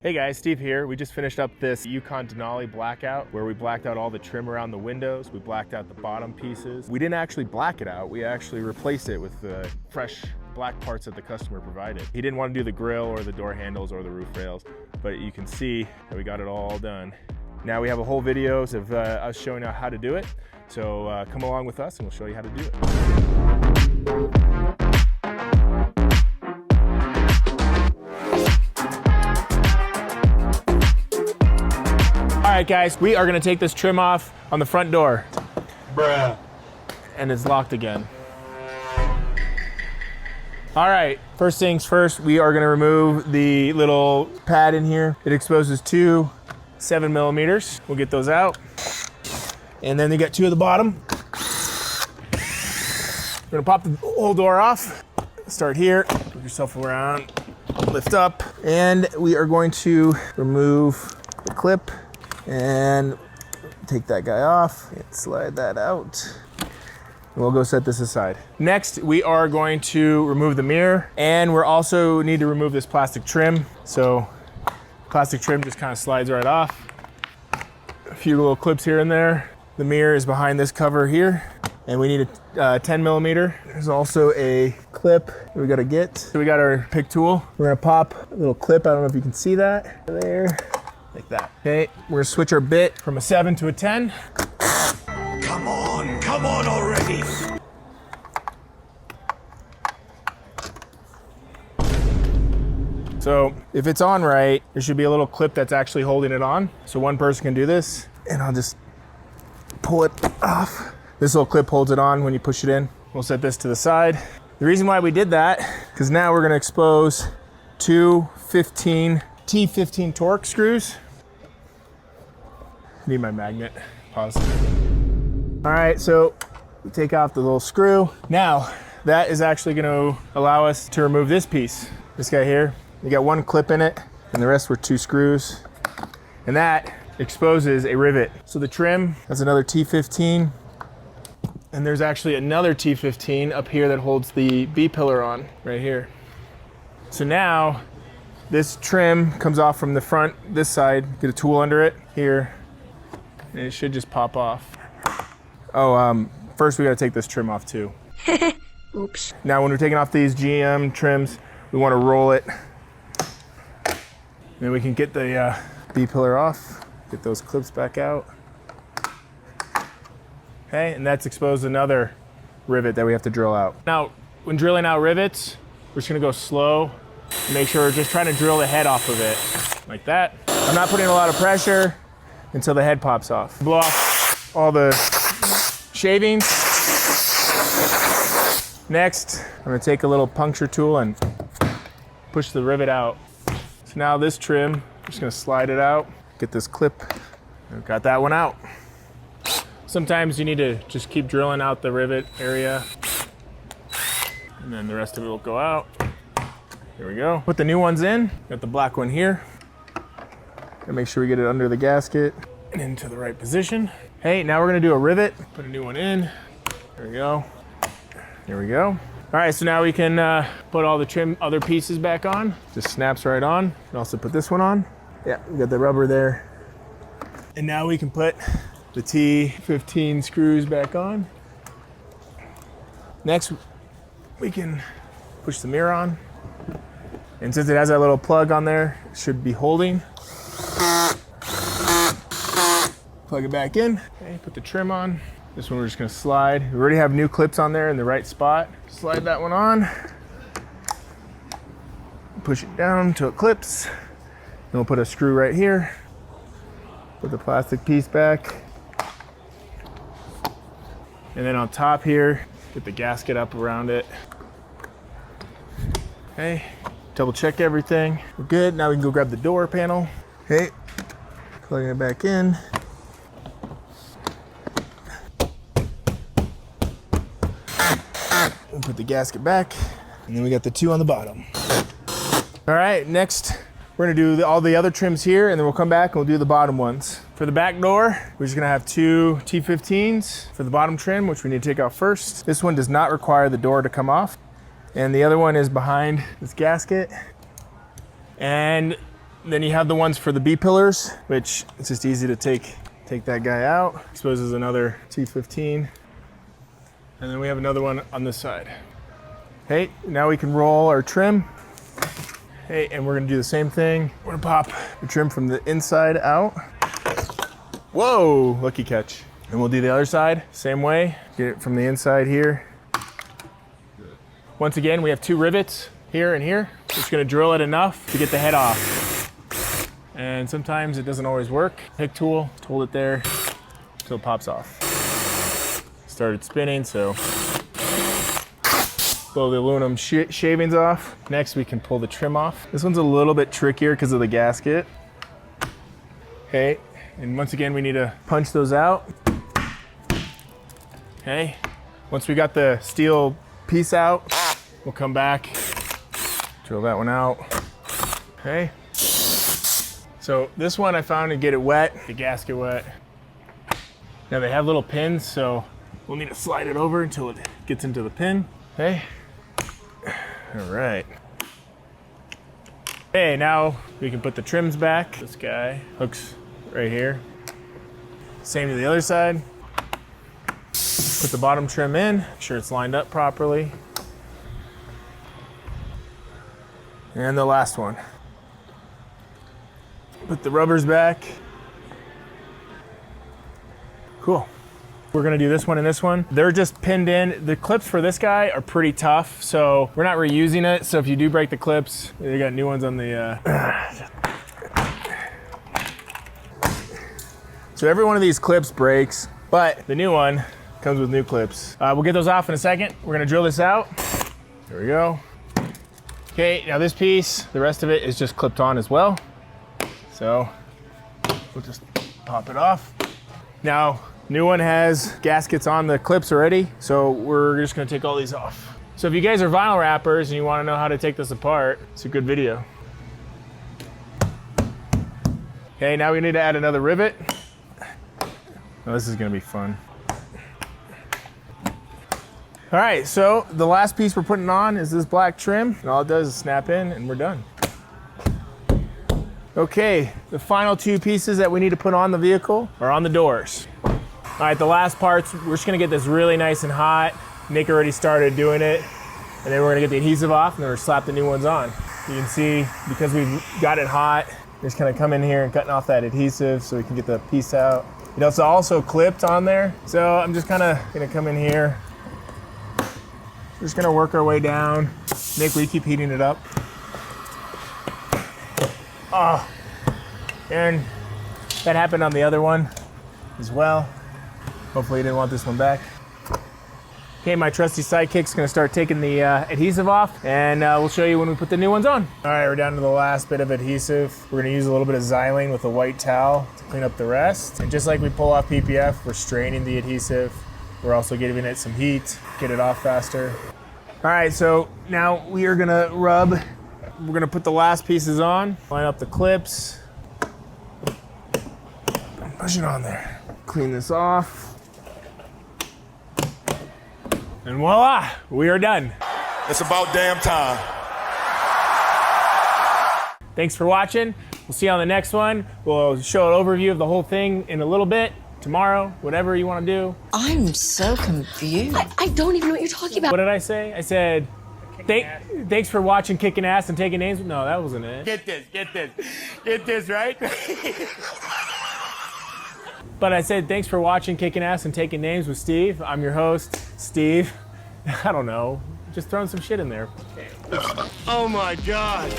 Hey guys, Steve here. We just finished up this Yukon Denali blackout where we blacked out all the trim around the windows. We blacked out the bottom pieces. We didn't actually black it out. We actually replaced it with the fresh black parts that the customer provided. He didn't want to do the grill or the door handles or the roof rails, but you can see that we got it all done. Now we have a whole videos of us showing you how to do it. So come along with us and we'll show you how to do it. All right, guys, we are gonna take this trim off on the front door. Bruh. And it's locked again. All right, first things first, we are gonna remove the little pad in here. It exposes two 7mm. We'll get those out. And then you got two at the bottom. We're gonna pop the whole door off. Start here, put yourself around, lift up. And we are going to remove the clip and take that guy off and slide that out. We'll go set this aside. Next, we are going to remove the mirror, and we're also need to remove this plastic trim. So plastic trim just kind of slides right off. A few little clips here and there. The mirror is behind this cover here, and we need a 10mm. There's also a clip that we gotta get. So we got our pick tool. We're gonna pop a little clip. I don't know if you can see that there. Like that. Okay, we're gonna switch our bit from a 7 to a 10. Come on already. So if it's on right, there should be a little clip that's actually holding it on. So one person can do this, and I'll just pull it off. This little clip holds it on when you push it in. We'll set this to the side. The reason why we did that, because now we're gonna expose two T15 Torx screws. Need my magnet. Pause. All right, so we take off the little screw. Now, that is actually gonna allow us to remove this piece. This guy here, you got one clip in it, and the rest were two screws. And that exposes a rivet. So the trim, that's another T15. And there's actually another T15 up here that holds the B-pillar on, right here. So now, this trim comes off from the front, this side, get a tool under it, here, and it should just pop off. Oh, first we gotta take this trim off too. Oops. Now when we're taking off these GM trims, we wanna roll it. Then we can get the B-pillar off, get those clips back out. Okay, and that's exposed another rivet that we have to drill out. Now, when drilling out rivets, we're just gonna go slow. Make sure we're just trying to drill the head off of it, like that. I'm not putting a lot of pressure until the head pops off. Blow off all the shavings. Next, I'm gonna take a little puncture tool and push the rivet out. So now this trim, I'm just gonna slide it out, get this clip, and got that one out. Sometimes you need to just keep drilling out the rivet area, and then the rest of it will go out. There we go. Put the new ones in. Got the black one here. Gotta make sure we get it under the gasket and into the right position. Hey, now we're gonna do a rivet. Put a new one in. There we go. There we go. All right, so now we can put all the trim other pieces back on. Just snaps right on. You can also put this one on. Yeah, we got the rubber there. And now we can put the T15 screws back on. Next, we can push the mirror on. And since it has that little plug on there, it should be holding. Plug it back in. Okay, put the trim on. This one we're just gonna slide. We already have new clips on there in the right spot. Slide that one on. Push it down until it clips. Then we'll put a screw right here. Put the plastic piece back. And then on top here, get the gasket up around it. Okay. Double check everything. We're good. Now we can go grab the door panel. Okay, plugging it back in. We'll put the gasket back, and then we got the two on the bottom. All right, next we're gonna do all the other trims here, and then we'll come back and we'll do the bottom ones. For the back door, we're just gonna have two T15s for the bottom trim, which we need to take out first. This one does not require the door to come off. And the other one is behind this gasket. And Then you have the ones for the B pillars, which it's just easy to take that guy out. Exposes another T15. And then we have another one on this side. Hey, now we can roll our trim. Hey, and we're gonna do the same thing. We're gonna pop the trim from the inside out. Whoa, lucky catch. And we'll do the other side, same way. Get it from the inside here. Once again, we have 2 rivets here and here. Just gonna drill it enough to get the head off. And sometimes it doesn't always work. Pick tool, just hold it there until it pops off. Started spinning, so blow the aluminum shavings off. Next, we can pull the trim off. This one's a little bit trickier because of the gasket. Okay, and once again, we need to punch those out. Okay, once we got the steel piece out, we'll come back, drill that one out. Okay, so this one I found to get it wet, the gasket wet. Now they have little pins, so we'll need to slide it over until it gets into the pin. Okay. All right. Okay, now we can put the trims back. This guy hooks right here. Same to the other side. Put the bottom trim in, make sure it's lined up properly. And the last one. Put the rubbers back. Cool. We're gonna do this one and this one. They're just pinned in. The clips for this guy are pretty tough, so we're not reusing it. So if you do break the clips, they got new ones on the, So every one of these clips breaks, but the new one comes with new clips. We'll get those off in a second. We're gonna drill this out. There we go. Okay, now this piece, the rest of it is just clipped on as well. So we'll just pop it off. Now, new one has gaskets on the clips already, so we're just gonna take all these off. So if you guys are vinyl wrappers and you wanna know how to take this apart, it's a good video. Okay, now we need to add another rivet. Oh, this is gonna be fun. All right, so the last piece we're putting on is this black trim, and all it does is snap in and we're done. Okay, the final 2 pieces that we need to put on the vehicle are on the doors. All right, the last parts, we're just gonna get this really nice and hot. Nick already started doing it, and then we're gonna get the adhesive off and then we're gonna slap the new ones on. You can see, because we've got it hot, we're just gonna come in here and cutting off that adhesive so we can get the piece out. You know, it's also clipped on there, so I'm just kinda gonna come in here. We're just gonna work our way down. Nick, will you keep heating it up? Oh, and that happened on the other one as well. Hopefully you didn't want this one back. Okay, my trusty sidekick's gonna start taking the adhesive off, and we'll show you when we put the new ones on. All right, we're down to the last bit of adhesive. We're gonna use a little bit of xylene with a white towel to clean up the rest. And just like we pull off PPF, we're straining the adhesive. We're also giving it some heat, get it off faster. All right, so now we are gonna rub. We're gonna put the last pieces on, line up the clips, push it on there. Clean this off. And voila, we are done. It's about damn time. Thanks for watching. We'll see you on the next one. We'll show an overview of the whole thing in a little bit, tomorrow, whatever you want to do. I'm so confused. I don't even know what you're talking about. What did I say? I said, thanks for watching Kicking Ass and Taking Names. No, that wasn't it. Get this, right? But I said, thanks for watching Kicking Ass and Taking Names with Steve. I'm your host, Steve. I don't know. Just throwing some shit in there. Oh my God.